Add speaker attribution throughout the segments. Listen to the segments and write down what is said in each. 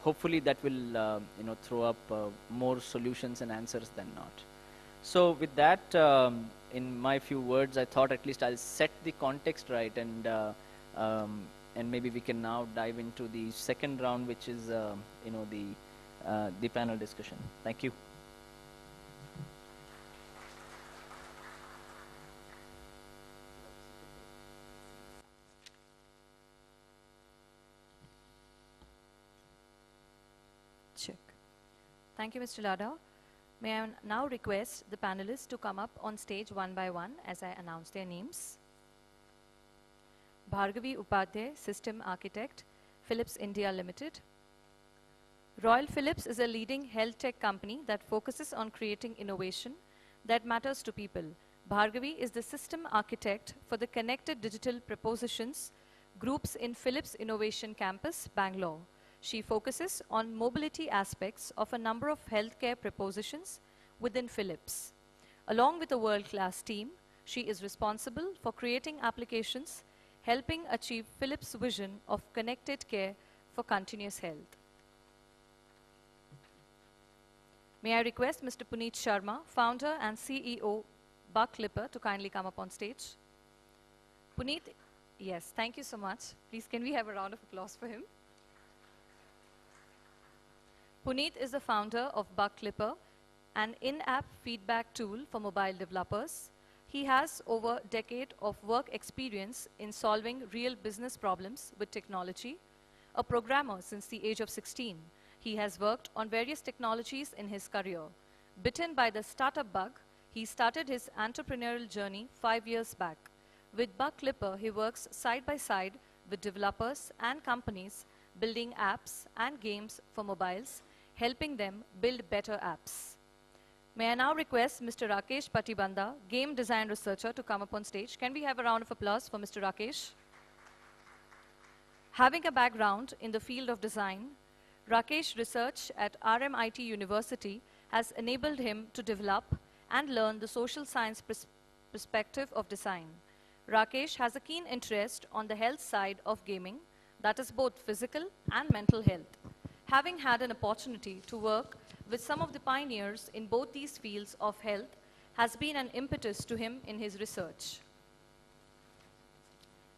Speaker 1: hopefully that will throw up more solutions and answers than not. So with that, in my few words, I thought at least I'll set the context right, and maybe we can now dive into the second round, which is the panel discussion. Thank you.
Speaker 2: Check. Thank you, Mr. Lada. May I now request the panelists to come up on stage one by one as I announce their names. Bhargavi Upadhyay, System Architect, Philips India Limited. Royal Philips is a leading health tech company that focuses on creating innovation that matters to people. Bhargavi is the System Architect for the Connected Digital Propositions groups in Philips Innovation Campus, Bangalore. She focuses on mobility aspects of a number of healthcare propositions within Philips. Along with a world-class team, she is responsible for creating applications helping achieve Philips' vision of connected care for continuous health. May I request Mr. Puneet Sharma, founder and CEO, Buck Clipper, to kindly come up on stage. Puneet, yes, thank you so much. Please, can we have a round of applause for him? Puneet is the founder of Buck Clipper, an in-app feedback tool for mobile developers. He has over a decade of work experience in solving real business problems with technology. A programmer since the age of 16, he has worked on various technologies in his career. Bitten by the startup bug, he started his entrepreneurial journey 5 years back. With Buck Clipper, he works side by side with developers and companies building apps and games for mobiles, helping them build better apps. May I now request Mr. Rakesh Patibanda, game design researcher, to come up on stage. Can we have a round of applause for Mr. Rakesh? Having a background in the field of design, Rakesh research at RMIT University has enabled him to develop and learn the social science perspective of design. Rakesh has a keen interest on the health side of gaming, that is both physical and mental health. Having had an opportunity to work with some of the pioneers in both these fields of health has been an impetus to him in his research.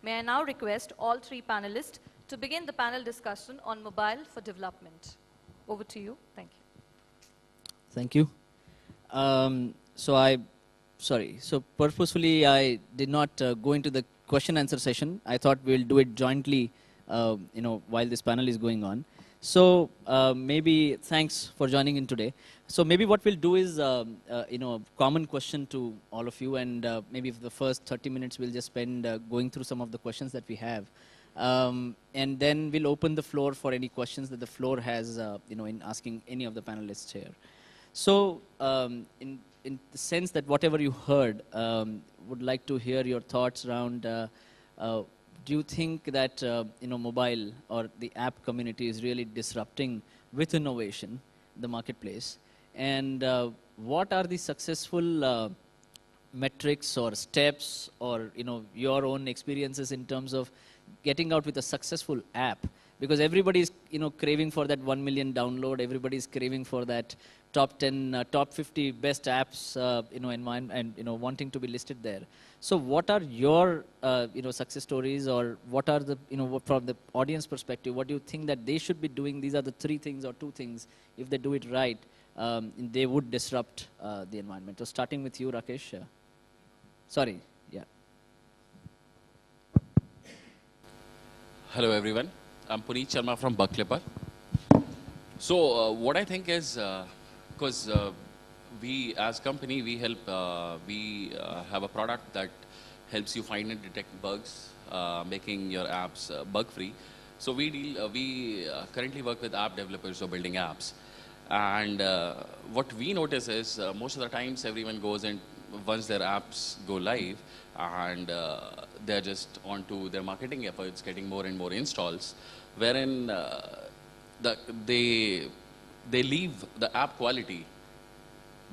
Speaker 2: May I now request all three panelists to begin the panel discussion on mobile for development. Over to you. Thank you.
Speaker 1: Thank you. So purposefully I did not go into the question answer session. I thought we'll do it jointly, while this panel is going on. So maybe thanks for joining in today. So maybe what we'll do is, a common question to all of you, and maybe for the first 30 minutes we'll just spend going through some of the questions that we have. And then we'll open the floor for any questions that the floor has, in asking any of the panelists here. So in the sense that whatever you heard, would like to hear your thoughts around, do you think that mobile or the app community is really disrupting with innovation the marketplace? And what are the successful metrics or steps or your own experiences in terms of getting out with a successful app? Because everybody is craving for that 1 million download. Everybody is craving for that top 10, top 50 best apps, in mind, and wanting to be listed there. So what are your success stories, or what are the from the audience perspective, what do you think that they should be doing? These are the 3 things or 2 things. If they do it right, they would disrupt the environment. So starting with you, Rakesh. Sorry, yeah.
Speaker 3: Hello everyone. I'm Puneet Sharma from Buck Clipper. So what I think is, because we as company, we help, we have a product that helps you find and detect bugs, making your apps bug-free. So we currently work with app developers who are building apps. And what we notice is most of the times everyone goes in, once their apps go live, and they're just onto their marketing efforts, getting more and more installs, wherein they leave the app quality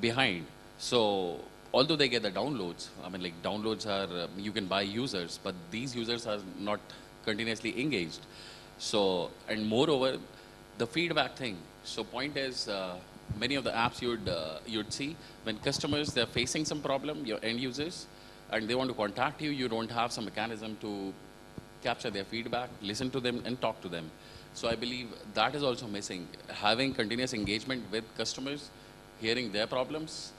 Speaker 3: behind. So although they get the downloads, I mean, like, downloads are, you can buy users, but these users are not continuously engaged. So, and moreover, the feedback thing. So point is, many of the apps you'd see when customers they're facing some problem, your end users, and they want to contact you, you don't have some mechanism to capture their feedback, listen to them, and talk to them. So I believe that is also missing. Having continuous engagement with customers, hearing their problems,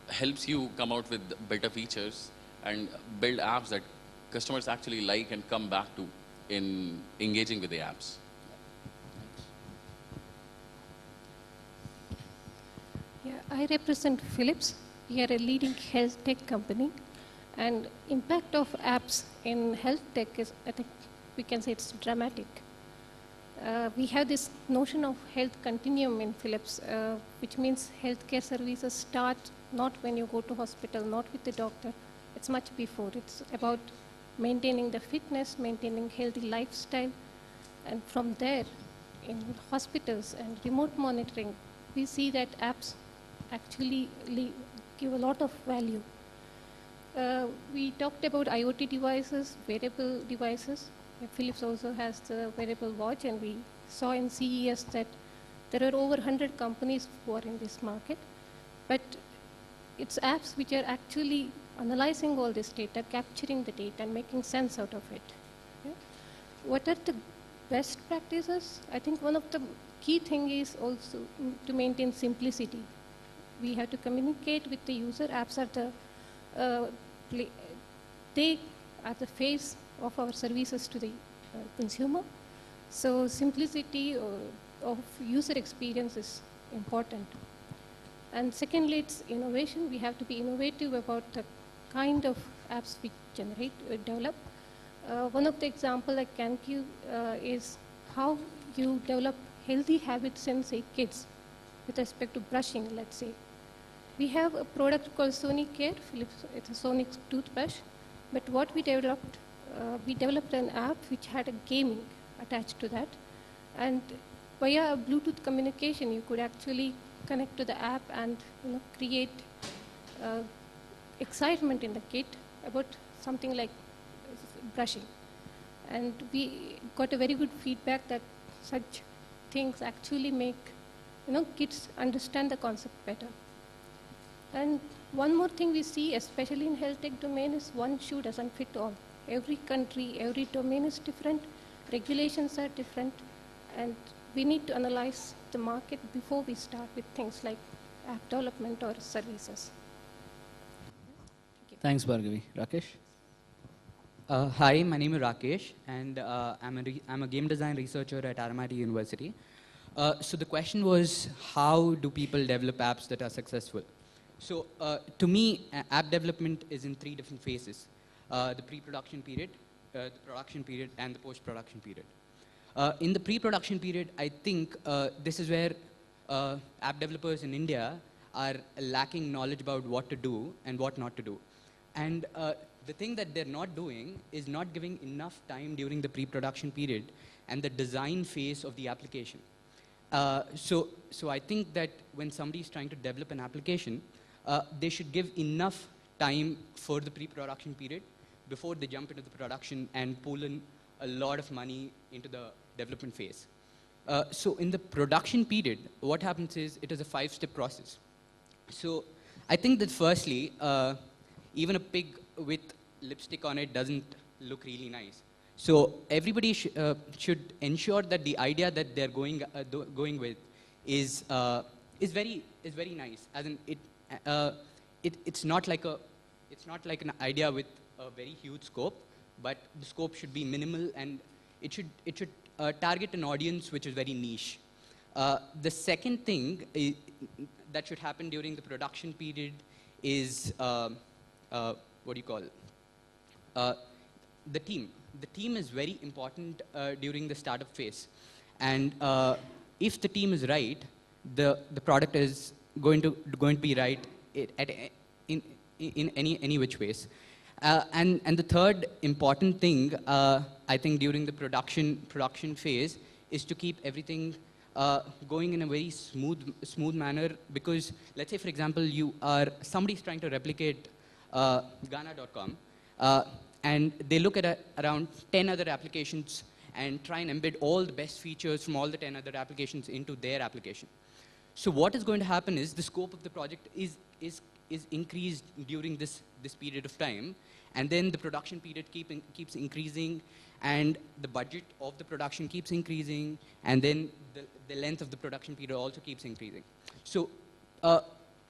Speaker 3: helps you come out with better features and build apps that customers actually like and come back to in engaging with the apps.
Speaker 4: Yeah, I represent Philips. We are a leading health tech company, and impact of apps in health tech is, I think, we can say it's dramatic. We have this notion of health continuum in Philips, which means healthcare services start not when you go to hospital, not with the doctor. It's much before. It's about maintaining the fitness, maintaining healthy lifestyle, and from there, in hospitals and remote monitoring, we see that apps actually give a lot of value. We talked about IoT devices, wearable devices. Philips also has the wearable watch, and we saw in CES that there are over 100 companies who are in this market. But it's apps which are actually analyzing all this data, capturing the data, and making sense out of it. Yeah? What are the best practices? I think one of the key thing is also to maintain simplicity. We have to communicate with the user. Apps are they are the face of our services to the consumer. So simplicity of user experience is important. And secondly, it's innovation. We have to be innovative about the kind of apps we develop. One of the example I can give is how you develop healthy habits in, say, kids with respect to brushing, let's say. We have a product called Sonicare, Philips, it's a Sonic toothbrush. But what we developed an app which had a gaming attached to that. And via Bluetooth communication, you could actually connect to the app and create excitement in the kid about something like brushing. And we got a very good feedback that such things actually make kids understand the concept better. And one more thing we see, especially in health tech domain, is one shoe doesn't fit all. Every country, every domain is different, regulations are different, and we need to analyze the market before we start with things like app development or services.
Speaker 1: Thanks, Bhargavi. Rakesh?
Speaker 5: Hi, my name is Rakesh, and I'm a game design researcher at Aramati University. So the question was, how do people develop apps that are successful? So to me, app development is in 3 different phases. The pre-production period, the production period, and the post-production period. In the pre-production period, I think this is where app developers in India are lacking knowledge about what to do and what not to do. And the thing that they're not doing is not giving enough time during the pre-production period and the design phase of the application. So I think that when somebody is trying to develop an application, they should give enough time for the pre-production period before they jump into the production and pull in a lot of money into the development phase. So in the production period, what happens is it is a 5-step process. So I think that firstly, even a pig with lipstick on it doesn't look really nice. So everybody should ensure that the idea that they're going with is very nice. As in it's not like an idea with a very huge scope, but the scope should be minimal, and it should target an audience which is very niche. The second thing that should happen during the production period is what do you call it? The team. The team is very important during the startup phase, and if the team is right, the product is going to be right in any which ways. And the third important thing I think during the production phase is to keep everything going in a very smooth manner, because let's say, for example, somebody's trying to replicate Gaana.com, and they look at around 10 other applications, and try and embed all the best features from all the 10 other applications into their application. So what is going to happen is the scope of the project is increased during this period of time, and then the production period keeps increasing, and the budget of the production keeps increasing, and then the length of the production period also keeps increasing. So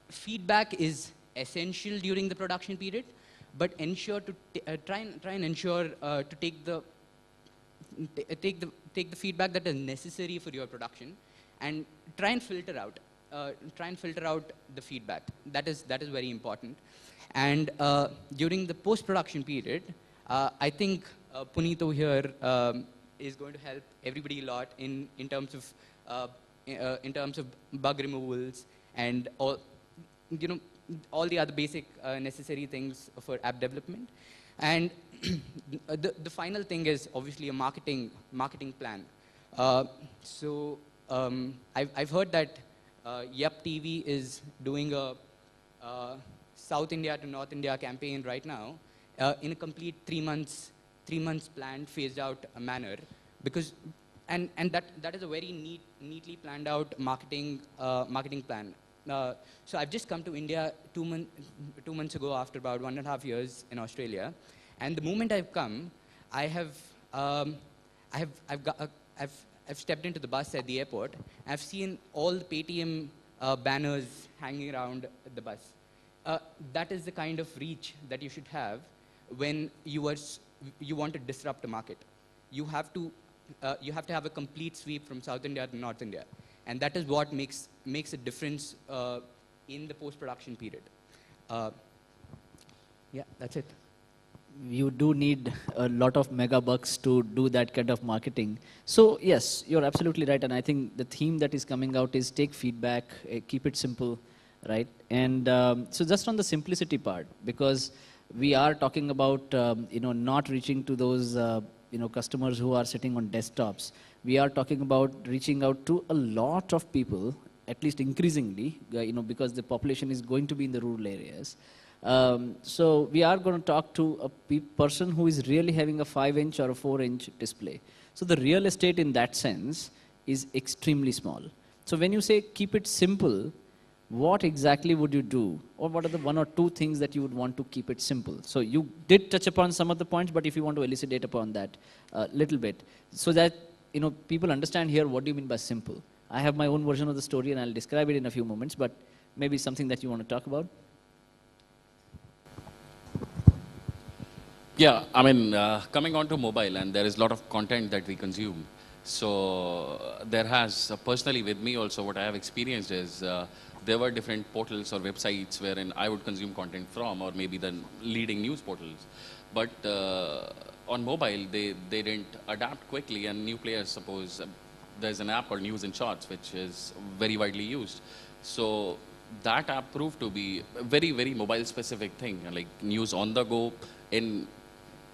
Speaker 5: feedback is essential during the production period, but ensure to try and ensure to take the feedback that is necessary for your production, and try and filter out the feedback. That is very important. And during the post-production period, I think Puneet over here is going to help everybody a lot in terms of bug removals and all the other basic necessary things for app development. And the final thing is obviously a marketing plan. So I've heard that Yup TV is doing a South India to North India campaign right now in a complete 3 months planned, phased out manner, because and that is a very neatly planned out marketing plan. So I've just come to India 2 months ago after about 1.5 years in Australia, and the moment I've come, I've stepped into the bus at the airport. I've seen all the Paytm banners hanging around the bus. That is the kind of reach that you should have when you want to disrupt a market. You have to have a complete sweep from South India to North India, and that is what makes a difference in the post-production period. Yeah, that's it.
Speaker 1: You do need a lot of megabucks to do that kind of marketing. So yes, you're absolutely right, and I think the theme that is coming out is take feedback, keep it simple, right? And so just on the simplicity part, because we are talking about not reaching to those customers who are sitting on desktops. We are talking about reaching out to a lot of people, at least increasingly, because the population is going to be in the rural areas. So we are going to talk to a person who is really having a 5-inch or a 4-inch display. So the real estate in that sense is extremely small. So when you say keep it simple, what exactly would you do? Or what are the 1 or 2 things that you would want to keep it simple? So you did touch upon some of the points, but if you want to elucidate upon that a little bit, so that people understand here what do you mean by simple. I have my own version of the story and I'll describe it in a few moments, but maybe something that you want to talk about.
Speaker 3: Yeah, I mean, coming on to mobile, and there is a lot of content that we consume. So there has, personally with me also, what I have experienced is there were different portals or websites wherein I would consume content from, or maybe the leading news portals. But on mobile, they didn't adapt quickly, and new players, suppose there's an app called News in Shorts, which is very widely used. So that app proved to be a very, very mobile specific thing, like news on the go in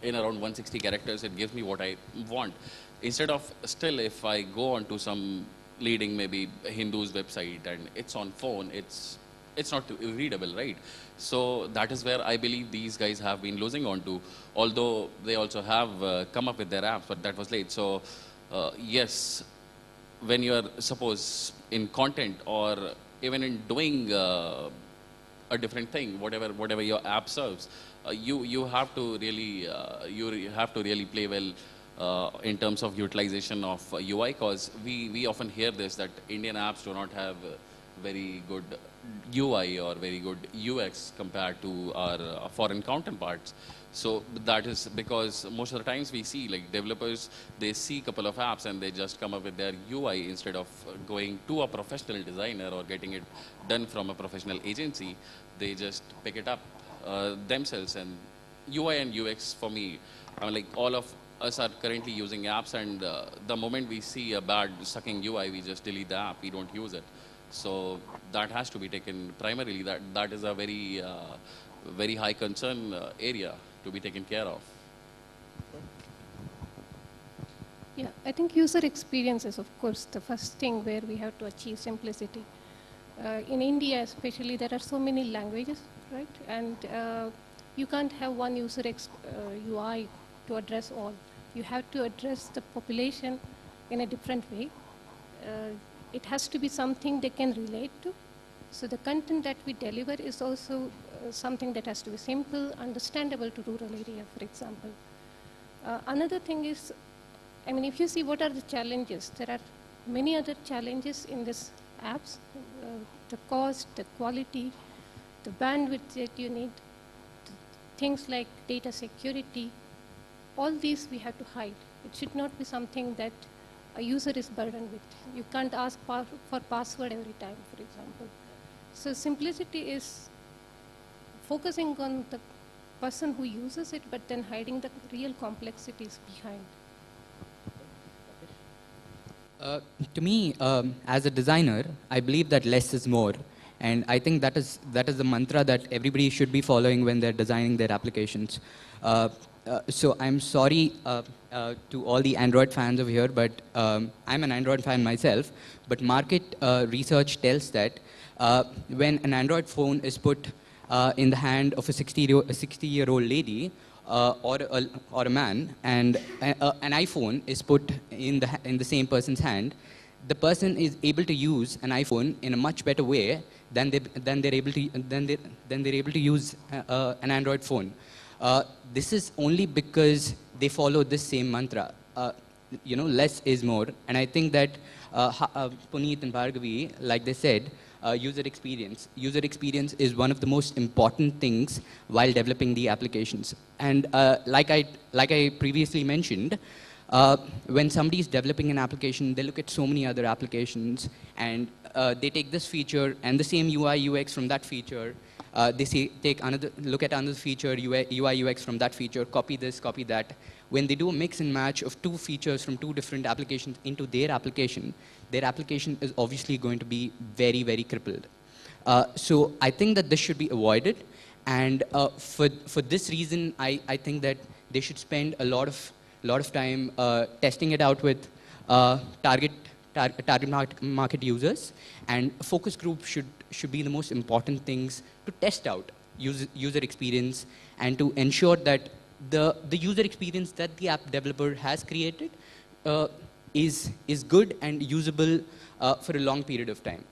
Speaker 3: around 160 characters. It gives me what I want. Instead of still, if I go onto some leading maybe Hindu's website and it's on phone, it's not readable, right? So that is where I believe these guys have been losing on to, although they also have come up with their apps, but that was late. So yes, when you are, suppose, in content or even in doing a different thing, whatever your app serves, you have to really play well in terms of utilization of UI, because we often hear this, that Indian apps do not have very good UI or very good UX compared to our foreign counterparts. So that is because most of the times we see, like, developers, they see a couple of apps and they just come up with their UI instead of going to a professional designer or getting it done from a professional agency. They just pick it up themselves. And UI and UX, for me, I mean, like, all of us are currently using apps, and the moment we see a bad sucking UI, we just delete the app, we don't use it. So that has to be taken primarily. That is a very very high concern area to be taken care of.
Speaker 4: Yeah, I think user experience is, of course, the first thing where we have to achieve simplicity. In India especially, there are so many languages, right? And you can't have one user UI to address all. you have to address the population in a different way. It has to be something they can relate to. So the content that we deliver is also something that has to be simple, understandable to rural area, for example. Another thing is, I mean, if you see what are the challenges, there are many other challenges in these apps. The cost, the quality, the bandwidth that you need, things like data security, all these we have to hide. It should not be something that a user is burdened with. You can't ask for password every time, for example. So simplicity is focusing on the person who uses it, but then hiding the real complexities behind.
Speaker 5: To me, as a designer, I believe that less is more. And I think that is the mantra that everybody should be following when they're designing their applications. So I'm sorry to all the Android fans over here, but I'm an Android fan myself. But market research tells that when an Android phone is put in the hand of a 60-year-old lady or a man, and an iPhone is put in the same person's hand, the person is able to use an iPhone in a much better way than they're able to use an Android phone. This is only because they follow this same mantra. Less is more. And I think that Puneet and Bhargavi, like they said, user experience. User experience is one of the most important things while developing the applications. And like I previously mentioned, when somebody is developing an application, they look at so many other applications, and they take this feature and the same UI UX from that feature. Look at another feature, UI UX from that feature, copy this, copy that. When they do a mix and match of two features from two different applications into their application is obviously going to be very, very crippled. So I think that this should be avoided. And for this reason, I think that they should spend a lot of time testing it out with target market users, and focus group should be the most important things to test out user experience and to ensure that the user experience that the app developer has created is good and usable for a long period of time.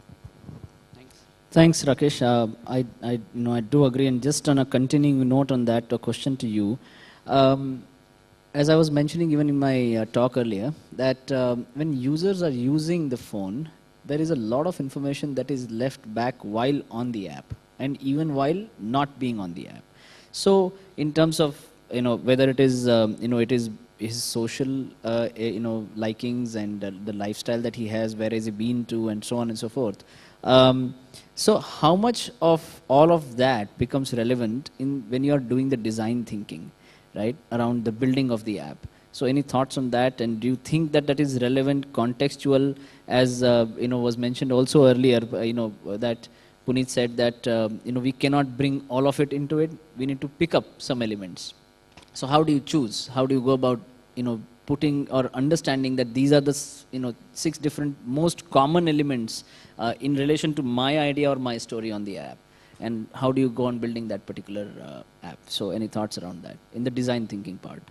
Speaker 1: Thanks, Rakesh. I do agree. And just on a continuing note on that, a question to you. As I was mentioning even in my talk earlier, that when users are using the phone, there is a lot of information that is left back while on the app and even while not being on the app. So in terms of, whether it is, it is his social, likings and the lifestyle that he has, where has he been to, and so on and so forth. So how much of all of that becomes relevant when you are doing the design thinking, right, around the building of the app? So any thoughts on that? And do you think that that is relevant, contextual, as was mentioned also earlier, that Puneet said that we cannot bring all of it into it. We need to pick up some elements. So how do you choose? How do you go about putting or understanding that these are the 6 different most common elements in relation to my idea or my story on the app? And how do you go on building that particular app? So any thoughts around that in the design thinking part?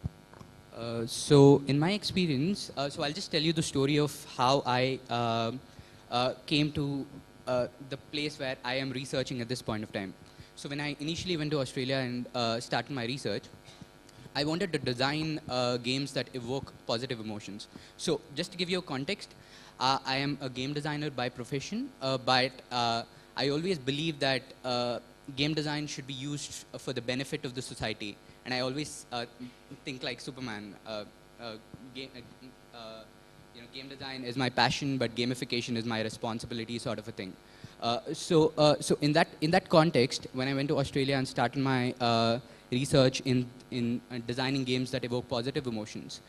Speaker 5: So in my experience, so I'll just tell you the story of how I came to the place where I am researching at this point of time. So when I initially went to Australia and started my research, I wanted to design games that evoke positive emotions. So just to give you a context, I am a game designer by profession, but I always believe that game design should be used for the benefit of the society. And I always think like Superman. Game design is my passion, but gamification is my responsibility, sort of a thing. So in that context, when I went to Australia and started my research in designing games that evoke positive emotions,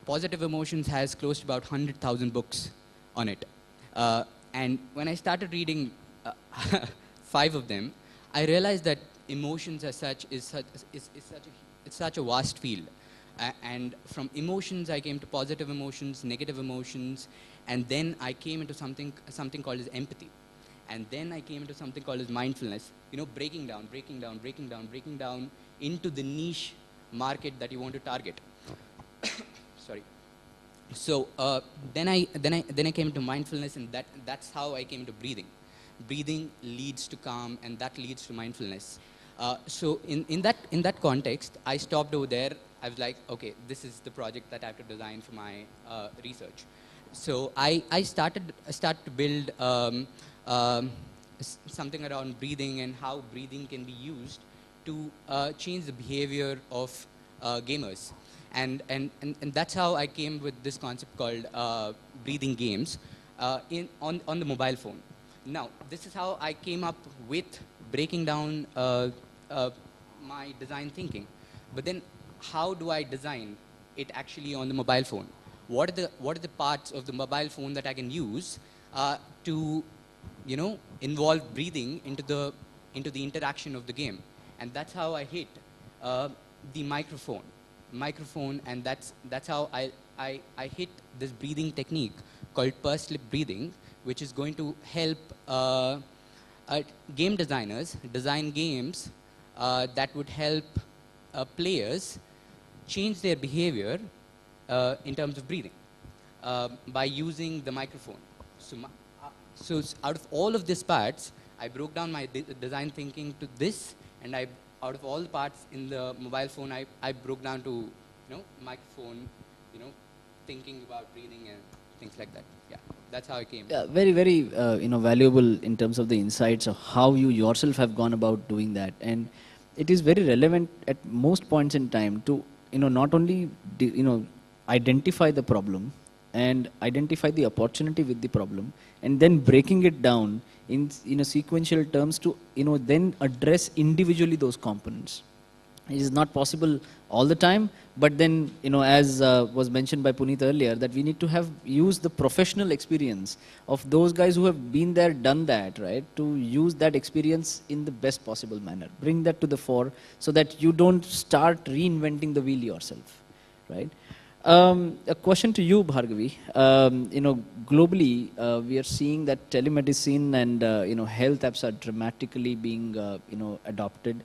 Speaker 5: positive emotions has close to about 100,000 books on it. And when I started reading 5 of them, I realized that emotions as such is such a vast field. And from emotions, I came to positive emotions, negative emotions, and then I came into something called as empathy. And then I came into something called as mindfulness, breaking down into the niche market that you want to target. sorry. So then I came to mindfulness, and that's how I came to breathing. Breathing leads to calm, and that leads to mindfulness. So in that context, I stopped over there. I was like, okay, this is the project that I have to design for my research. So I started to build something around breathing and how breathing can be used to change the behavior of gamers. And that's how I came with this concept called breathing games on the mobile phone. Now, this is how I came up with breaking down my design thinking. But then, how do I design it actually on the mobile phone? What are the parts of the mobile phone that I can use to, involve breathing into the interaction of the game? And that's how I hit the microphone, and that's how I hit this breathing technique called pursed lip breathing, which is going to help game designers design games that would help players change their behavior in terms of breathing by using the microphone. So out of all of these parts, I broke down my design thinking to this, and out of all the parts in the mobile phone, I broke down to, microphone, thinking about breathing and things like that. Yeah, that's how I came.
Speaker 1: Yeah, very, very, valuable in terms of the insights of how you yourself have gone about doing that. And it is very relevant at most points in time to, not only, identify the problem and identify the opportunity with the problem, and then breaking it down in sequential terms to, then address individually those components. It is not possible all the time, but then, as was mentioned by Puneet earlier, that we need to have used the professional experience of those guys who have been there, done that, right? To use that experience in the best possible manner. Bring that to the fore so that you don't start reinventing the wheel yourself, right? A question to you, Bhargavi. Globally, we are seeing that telemedicine and health apps are dramatically being adopted.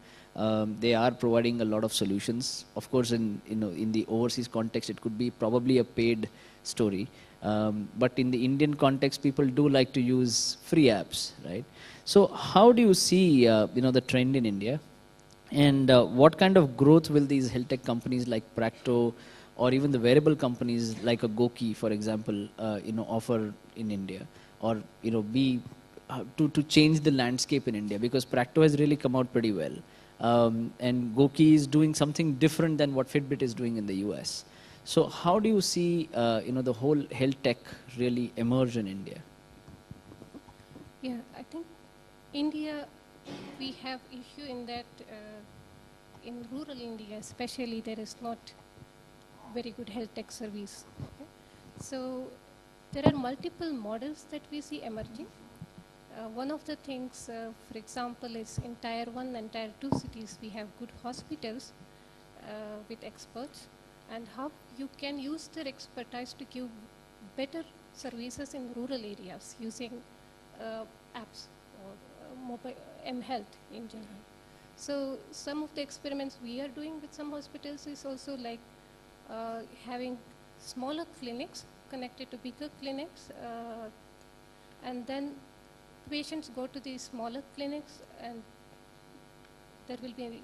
Speaker 1: They are providing a lot of solutions. Of course, in the overseas context, it could be probably a paid story. But in the Indian context, people do like to use free apps, right? So, how do you see the trend in India? And what kind of growth will these health tech companies like Practo, or even the wearable companies like a Goki, for example, offer in India, or be to change the landscape in India? Because Practo has really come out pretty well, and Goki is doing something different than what Fitbit is doing in the US. So how do you see the whole health tech really emerge in India?
Speaker 4: Yeah, I think India, we have issue in that in rural India especially, there is not very good health tech service. Okay? So there are multiple models that we see emerging. One of the things, for example, is in Tier 1 and Tier 2 cities, we have good hospitals with experts, and how you can use their expertise to give better services in rural areas using apps or mobile M-Health in general. So some of the experiments we are doing with some hospitals is also like having smaller clinics connected to bigger clinics, and then patients go to these smaller clinics, and there will be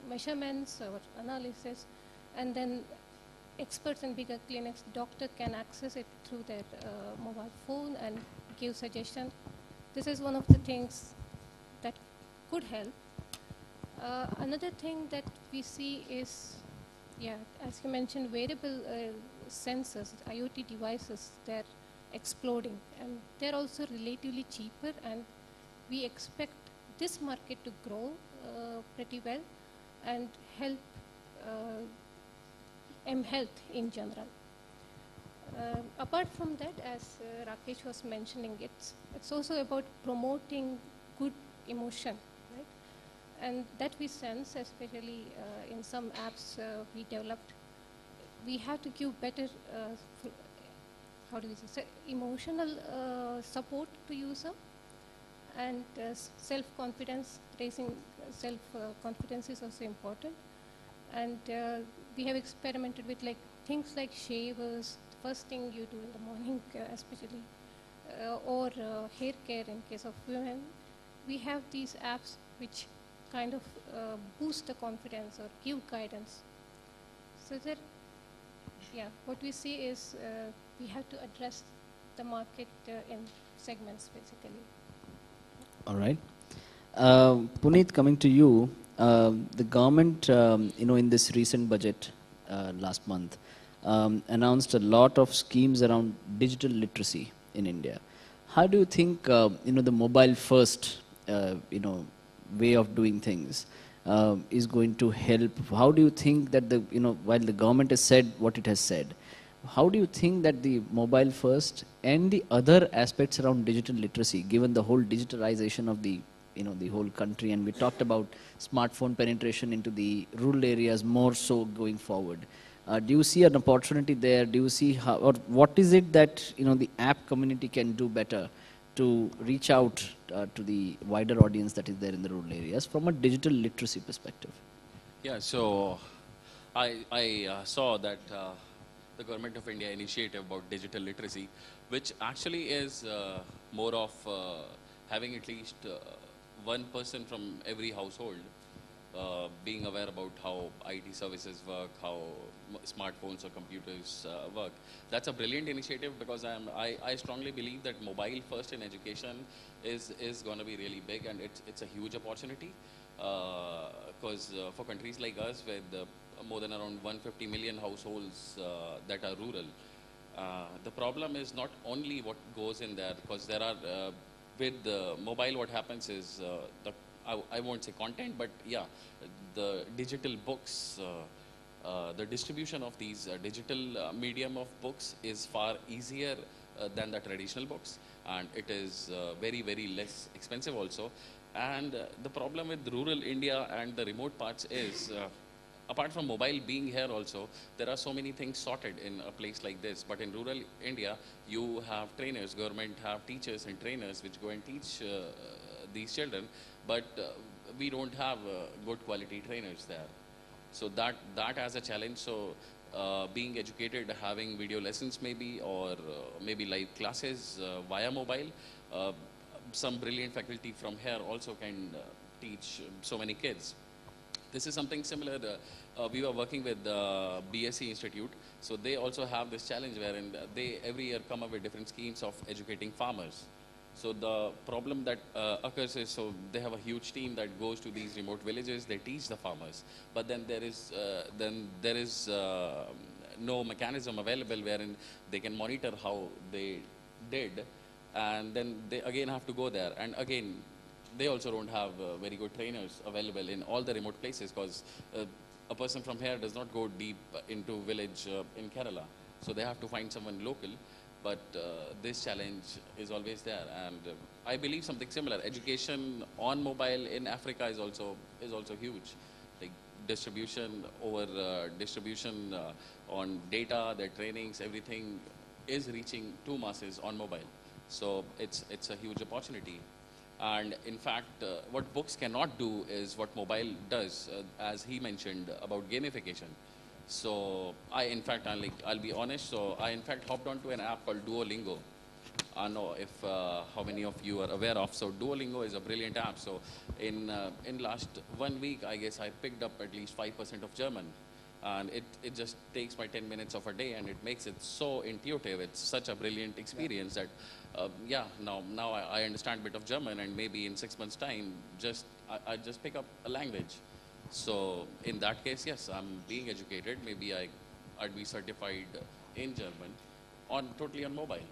Speaker 4: measurements or analysis, and then experts in bigger clinics, doctor can access it through their mobile phone and give suggestions. This is one of the things that could help. Another thing that we see is, yeah, as you mentioned, wearable sensors, IoT devices, they're exploding, and they're also relatively cheaper, and we expect this market to grow pretty well and help M-Health in general. Apart from that, as Rakesh was mentioning, it's also about promoting good emotion, right? And that we sense, especially in some apps we developed, we have to give better, how do we say, emotional support to user, and self-confidence, raising self-confidence is also important. And we have experimented with like things like shavers, the first thing you do in the morning, especially, or hair care in case of women, we have these apps which kind of boost the confidence or give guidance. So that, yeah, what we see is we have to address the market in segments basically.
Speaker 1: All right. Puneet, coming to you, the government, in this recent budget last month, announced a lot of schemes around digital literacy in India. How do you think, the mobile first, way of doing things is going to help? How do you think that while the government has said what it has said, how do you think that the mobile first and the other aspects around digital literacy, given the whole digitalization of the whole country, and we talked about smartphone penetration into the rural areas more so going forward, do you see an opportunity there? Do you see how, or what is it that the app community can do better to reach out to the wider audience that is there in the rural areas from a digital literacy perspective?
Speaker 3: Yeah, so I saw that the Government of India initiative about digital literacy, which actually is more of having at least one person from every household being aware about how IT services work, how smartphones or computers work. That's a brilliant initiative because I strongly believe that mobile first in education is going to be really big, and it's a huge opportunity because for countries like us with more than around 150 million households that are rural, the problem is not only what goes in there, because there are with mobile what happens is I won't say content, but yeah, the digital books, the distribution of these digital medium of books is far easier than the traditional books, and it is very, very less expensive also. And the problem with rural India and the remote parts is, apart from mobile being here also, there are so many things sorted in a place like this. But in rural India, you have trainers, government have teachers and trainers which go and teach these children, but we don't have good quality trainers there. So that as a challenge. So being educated, having video lessons maybe, or maybe live classes via mobile, some brilliant faculty from here also can teach so many kids. This is something similar. We were working with the BSc Institute, so they also have this challenge wherein they every year come up with different schemes of educating farmers. So the problem that occurs is, so they have a huge team that goes to these remote villages, they teach the farmers, but then there is no mechanism available wherein they can monitor how they did, and then they again have to go there, and again they also don't have very good trainers available in all the remote places, because a person from here does not go deep into village in Kerala. So they have to find someone local. But this challenge is always there. And I believe something similar. Education on mobile in Africa is also huge. Like distribution on data, their trainings, everything is reaching to masses on mobile. So it's a huge opportunity. And in fact, what books cannot do is what mobile does, as he mentioned about gamification. So I'll be honest. So I in fact hopped onto an app called Duolingo. I don't know if how many of you are aware of. So Duolingo is a brilliant app. So in last 1 week, I guess I picked up at least 5% of German, and it just takes my 10 minutes of a day, and it makes it so intuitive. It's such a brilliant experience that now I understand a bit of German, and maybe in 6 months' time, I just pick up a language. So in that case, yes, I'm being educated. Maybe I'd be certified in German totally on mobile.